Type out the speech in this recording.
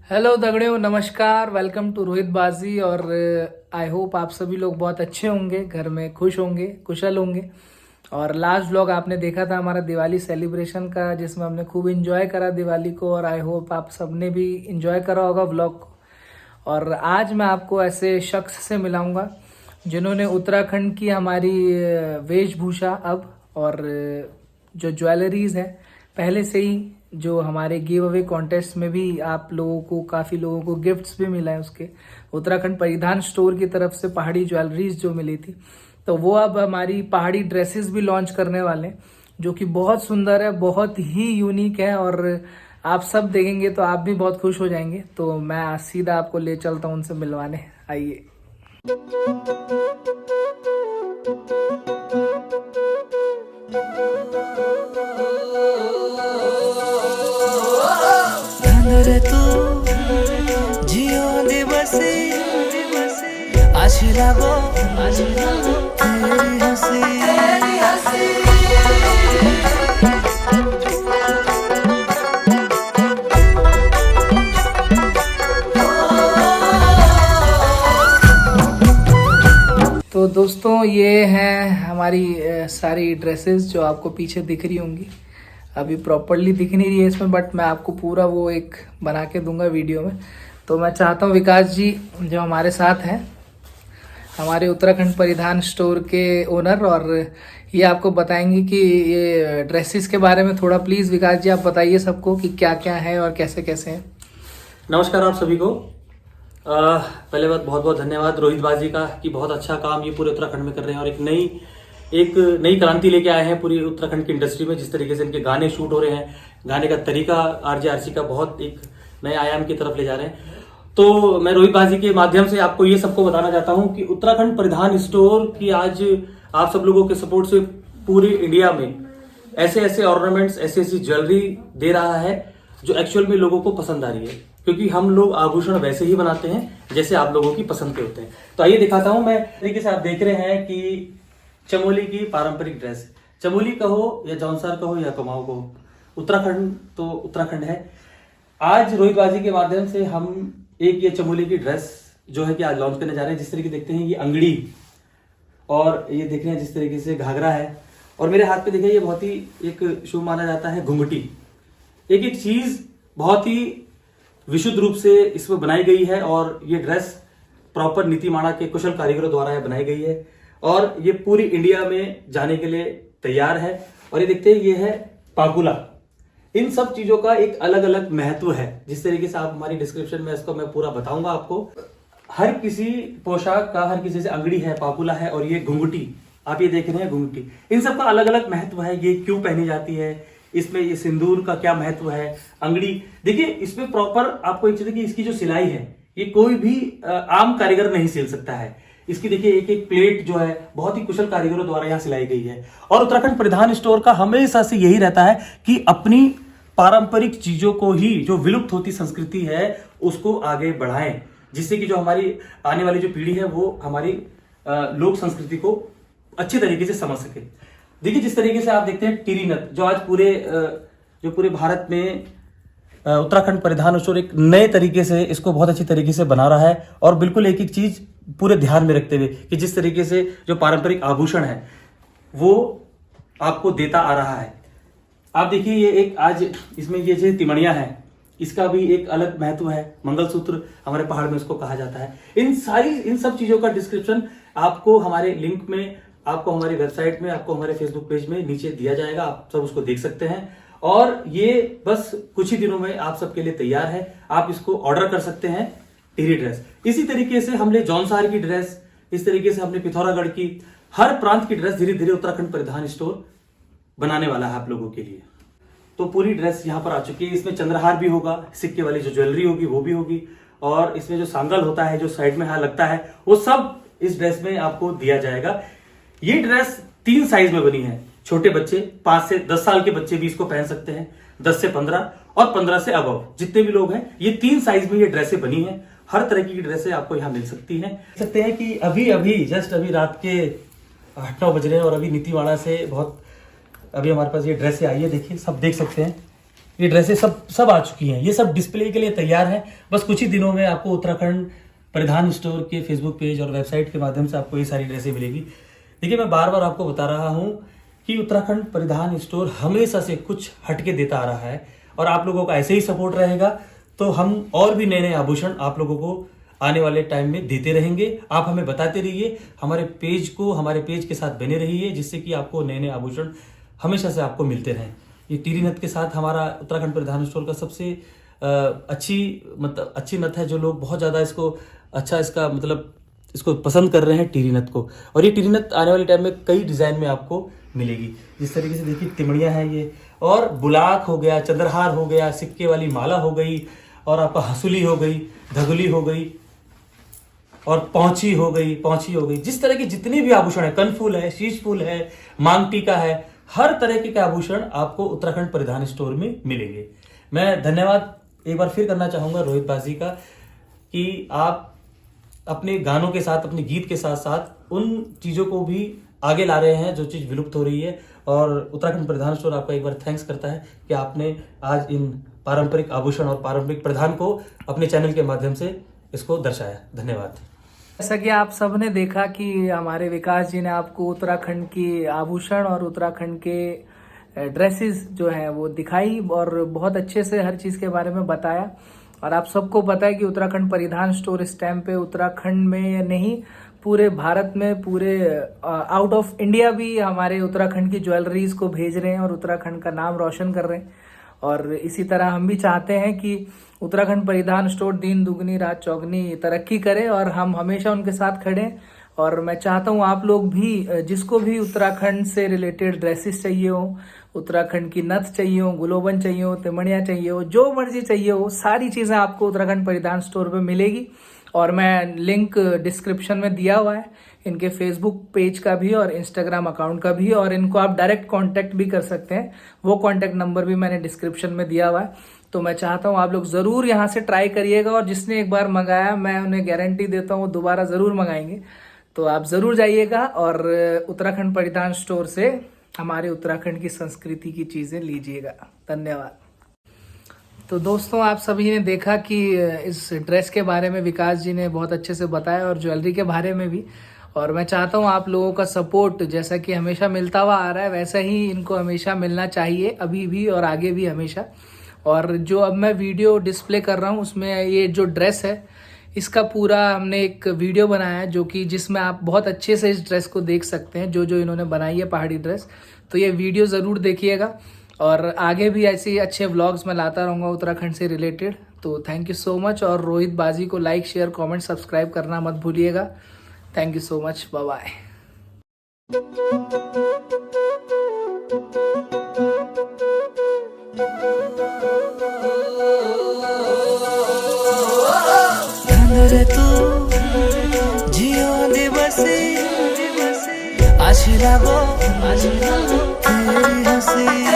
Hello दगड़ियों, नमस्कार। Welcome to Rohit बाजी। और आई होप आप सभी लोग बहुत अच्छे होंगे, घर में खुश होंगे, कुशल होंगे। और लास्ट व्लॉग आपने देखा था हमारा दिवाली सेलिब्रेशन का, जिसमें हमने खूब एंजॉय करा दिवाली को। और आई होप आप सबने भी एंजॉय करा होगा व्लॉग को। और आज मैं आपको ऐसे शख्स से मिलाऊंगा जिन्होंने उत्तराखंड की हमारी वेशभूषा अब और जो ज्वेलरीज है पहले से ही, जो हमारे गिव अवे कॉन्टेस्ट में भी आप लोगों को, काफ़ी लोगों को गिफ्ट्स भी मिला है उसके, उत्तराखंड परिधान स्टोर की तरफ से पहाड़ी ज्वेलरीज जो मिली थी। तो वो अब हमारी पहाड़ी ड्रेसेस भी लॉन्च करने वाले हैं, जो कि बहुत सुंदर है, बहुत ही यूनिक है। और आप सब देखेंगे तो आप भी बहुत खुश हो जाएंगे। तो मैं सीधा आपको ले चलता हूँ उनसे मिलवाने, आइए। रे तू जियो दिवसी आशी लागो तेरी हंसी। तो दोस्तों, ये हैं हमारी सारी ड्रेसेस जो आपको पीछे दिख रही होंगी। अभी प्रॉपरली दिख नहीं रही है इसमें, बट मैं आपको पूरा वो एक बना के दूंगा वीडियो में। तो मैं चाहता हूँ विकास जी जो हमारे साथ हैं, हमारे उत्तराखंड परिधान स्टोर के ओनर, और ये आपको बताएंगे कि ये ड्रेसेस के बारे में थोड़ा। प्लीज़ विकास जी, आप बताइए सबको कि क्या क्या है और कैसे कैसे हैं। नमस्कार आप सभी को। पहले बात बहुत बहुत धन्यवाद रोहित बाजी का कि बहुत अच्छा काम ये पूरे उत्तराखंड में कर रहे हैं और एक नई क्रांति लेके आए हैं पूरी उत्तराखंड की इंडस्ट्री में। जिस तरीके से इनके गाने शूट हो रहे हैं, गाने का तरीका आरजे का बहुत एक नए आयाम की तरफ ले जा रहे हैं। तो मैं रोहित बाजी के माध्यम से आपको ये सबको बताना चाहता हूं कि उत्तराखंड परिधान स्टोर की आज आप सब लोगों के सपोर्ट से पूरे इंडिया में ऐसे ऐसे ऑर्नामेंट्स, ऐसी ऐसी ज्वेलरी दे रहा है जो एक्चुअल में लोगों को पसंद आ रही है, क्योंकि हम लोग आभूषण वैसे ही बनाते हैं जैसे आप लोगों की पसंद के होते हैं। तो आइए दिखाता हूं मैं। तरीके से आप देख रहे हैं कि चमोली की पारंपरिक ड्रेस, चमोली कहो या जौनसार कहो या कुमाऊं कहो, उत्तराखंड तो उत्तराखंड है। आज रोहित बाजी के माध्यम से हम एक ये चमोली की ड्रेस जो है कि आज लॉन्च करने जा रहे हैं। जिस तरीके देखते हैं ये अंगड़ी, और ये देख रहे हैं जिस तरीके से घाघरा है, और मेरे हाथ पे देखिए ये बहुत ही एक शुभ माना जाता है घुंघटी। एक एक चीज बहुत ही विशुद्ध रूप से इसमें बनाई गई है, और ये ड्रेस प्रॉपर नीतिमाणा के कुशल कारीगरों द्वारा बनाई गई है, और ये पूरी इंडिया में जाने के लिए तैयार है। और ये देखते हैं ये है पाकुला। इन सब चीजों का एक अलग अलग महत्व है। जिस तरीके से आप हमारी डिस्क्रिप्शन में इसको मैं पूरा बताऊंगा आपको। हर किसी पोशाक का, हर किसी से अंगड़ी है, पाकुला है, और ये घुंघटी आप ये देख रहे हैं घुंघटी, इन सब का अलग अलग महत्व है। ये क्यों पहनी जाती है, इसमें ये सिंदूर का क्या महत्व है, अंगड़ी देखिए इसमें प्रॉपर आपको एक चीज कि इसकी जो सिलाई है ये कोई भी आम कारीगर नहीं सिल सकता है। इसकी देखिए एक एक प्लेट जो है बहुत ही कुशल कारीगरों द्वारा यहाँ सिलाई गई है। और उत्तराखंड परिधान स्टोर का हमेशा से यही रहता है कि अपनी पारंपरिक चीजों को ही, जो विलुप्त होती संस्कृति है उसको आगे बढ़ाएं, जिससे कि जो हमारी आने वाली जो पीढ़ी है वो हमारी लोक संस्कृति को अच्छे तरीके से समझ सके। देखिए जिस तरीके से आप देखते हैं टिरी नथ, जो आज पूरे भारत में उत्तराखंड परिधान स्टोर एक नए तरीके से इसको बहुत अच्छी तरीके से बना रहा है, और बिल्कुल एक एक चीज पूरे ध्यान में रखते हुए कि जिस तरीके से जो पारंपरिक आभूषण है वो आपको देता आ रहा है। आप देखिए ये एक आज इसमें ये जो तिमड़िया है इसका भी एक अलग महत्व है। मंगलसूत्र हमारे पहाड़ में इसको कहा जाता है। इन सब चीजों का डिस्क्रिप्शन आपको हमारे लिंक में, आपको हमारी वेबसाइट में, आपको हमारे फेसबुक पेज में नीचे दिया जाएगा। आप सब उसको देख सकते हैं, और ये बस कुछ ही दिनों में आप सबके लिए तैयार है। आप इसको ऑर्डर कर सकते हैं, टिहरी ड्रेस। इसी तरीके से हमने जौनसार की ड्रेस, इस तरीके से हमने पिथौरागढ़ की, हर प्रांत की ड्रेस धीरे धीरे उत्तराखंड परिधान स्टोर बनाने वाला है आप लोगों के लिए। तो पूरी ड्रेस यहाँ पर आ चुकी है। इसमें चंद्रहार भी होगा, सिक्के वाली जो ज्वेलरी होगी वो भी होगी, और इसमें जो सांगल होता है जो साइड में यहाँ लगता है वो सब इस ड्रेस में आपको दिया जाएगा। ये ड्रेस 3 साइज में बनी है। छोटे बच्चे 5 से 10 साल के बच्चे भी इसको पहन सकते हैं, 10 से 15 और 15 से अबव जितने भी लोग हैं, ये 3 साइज में ये ड्रेसें बनी हैं। हर तरह की ड्रेसें आपको यहाँ मिल सकती हैं। सकते हैं कि अभी जस्ट रात के 8-9 बज रहे हैं, और अभी नीतिवाड़ा से अभी हमारे पास ये ड्रेसें आई है। देखिए सब देख सकते हैं ये ड्रेसेस सब आ चुकी हैं, ये सब डिस्प्ले के लिए तैयार है। बस कुछ ही दिनों में आपको उत्तराखंड परिधान स्टोर के फेसबुक पेज और वेबसाइट के माध्यम से आपको ये सारी ड्रेसें मिलेगी। देखिए, मैं बार बार आपको बता रहा हूँ कि उत्तराखंड परिधान स्टोर हमेशा से कुछ हटके देता आ रहा है, और आप लोगों का ऐसे ही सपोर्ट रहेगा तो हम और भी नए नए आभूषण आप लोगों को आने वाले टाइम में देते रहेंगे। आप हमें बताते रहिए, हमारे पेज के साथ बने रहिए, जिससे कि आपको नए नए आभूषण हमेशा से आपको मिलते रहें। ये टीरी नथ के साथ हमारा उत्तराखंड परिधान स्टोर का सबसे अच्छी नथ है, जो लोग बहुत ज़्यादा इसको पसंद कर रहे हैं, टीरी नथ को। और ये टीरी नथ आने वाले टाइम में कई डिज़ाइन में आपको मिलेगी। जिस तरीके से देखिए, तिमड़ियाँ हैं ये, और बुलाक हो गया, चंद्रहार हो गया, सिक्के वाली माला हो गई, और आपका हंसुली हो गई, धगुली हो गई, और पौंची हो गई। जिस तरह की जितने भी आभूषण है, कनफूल है, शीश फूल है, मांग टीका है, हर तरह के आभूषण आपको उत्तराखंड परिधान स्टोर में मिलेंगे। मैं धन्यवाद एक बार फिर करना चाहूंगा रोहित बाजी का, कि आप अपने गानों के साथ, अपने गीत के साथ साथ उन चीजों को भी आगे ला रहे हैं जो चीज विलुप्त हो रही है। और उत्तराखंड परिधान स्टोर आपका एक बार थैंक्स करता है कि आपने आज इन पारंपरिक आभूषण और पारंपरिक परिधान को अपने चैनल के माध्यम से इसको दर्शाया। धन्यवाद। जैसा कि आप सबने देखा कि हमारे विकास जी ने आपको उत्तराखंड की आभूषण और उत्तराखंड के ड्रेसेस जो हैं वो दिखाई, और बहुत अच्छे से हर चीज़ के बारे में बताया। और आप सबको पता है कि उत्तराखंड परिधान स्टोर इस टाइम पे उत्तराखंड में नहीं, पूरे भारत में, पूरे आउट ऑफ इंडिया भी हमारे उत्तराखंड की ज्वेलरीज को भेज रहे हैं और उत्तराखंड का नाम रोशन कर रहे हैं। और इसी तरह हम भी चाहते हैं कि उत्तराखंड परिधान स्टोर दिन दुगनी रात चौगनी तरक्की करे, और हम हमेशा उनके साथ खड़े हैं। और मैं चाहता हूँ आप लोग भी, जिसको भी उत्तराखंड से रिलेटेड ड्रेसेस चाहिए हो, उत्तराखंड की नथ चाहिए हो, गुलोबन चाहिए हो, तिमड़ियाँ चाहिए हो, जो मर्जी चाहिए हो, सारी चीज़ें आपको उत्तराखंड परिधान स्टोर पे मिलेगी। और मैं लिंक डिस्क्रिप्शन में दिया हुआ है, इनके फेसबुक पेज का भी और इंस्टाग्राम अकाउंट का भी, और इनको आप डायरेक्ट कांटेक्ट भी कर सकते हैं, वो कांटेक्ट नंबर भी मैंने डिस्क्रिप्शन में दिया हुआ है। तो मैं चाहता हूँ आप लोग ज़रूर यहाँ से ट्राई करिएगा, और जिसने एक बार मंगाया, मैं उन्हें गारंटी देता हूँ दोबारा ज़रूर मंगाएंगे। तो आप ज़रूर जाइएगा और उत्तराखंड परिधान स्टोर से हमारे उत्तराखंड की संस्कृति की चीज़ें लीजिएगा। धन्यवाद। तो दोस्तों, आप सभी ने देखा कि इस ड्रेस के बारे में विकास जी ने बहुत अच्छे से बताया, और ज्वेलरी के बारे में भी। और मैं चाहता हूँ आप लोगों का सपोर्ट जैसा कि हमेशा मिलता हुआ आ रहा है, वैसा ही इनको हमेशा मिलना चाहिए, अभी भी और आगे भी हमेशा। और जो अब मैं वीडियो डिस्प्ले कर रहा हूँ, उसमें ये जो ड्रेस है, इसका पूरा हमने एक वीडियो बनाया है, जो कि जिसमें आप बहुत अच्छे से इस ड्रेस को देख सकते हैं, जो इन्होंने बनाई है पहाड़ी ड्रेस। तो ये वीडियो ज़रूर देखिएगा, और आगे भी ऐसे ही अच्छे व्लॉग्स मैं लाता रहूँगा उत्तराखंड से रिलेटेड। तो थैंक यू सो मच, और रोहित बाजी को लाइक, शेयर, कमेंट, सब्सक्राइब करना मत भूलिएगा। Thank you so much, bye bye. रे तू जियो दिवसी आशी लागो तेरी हंसी।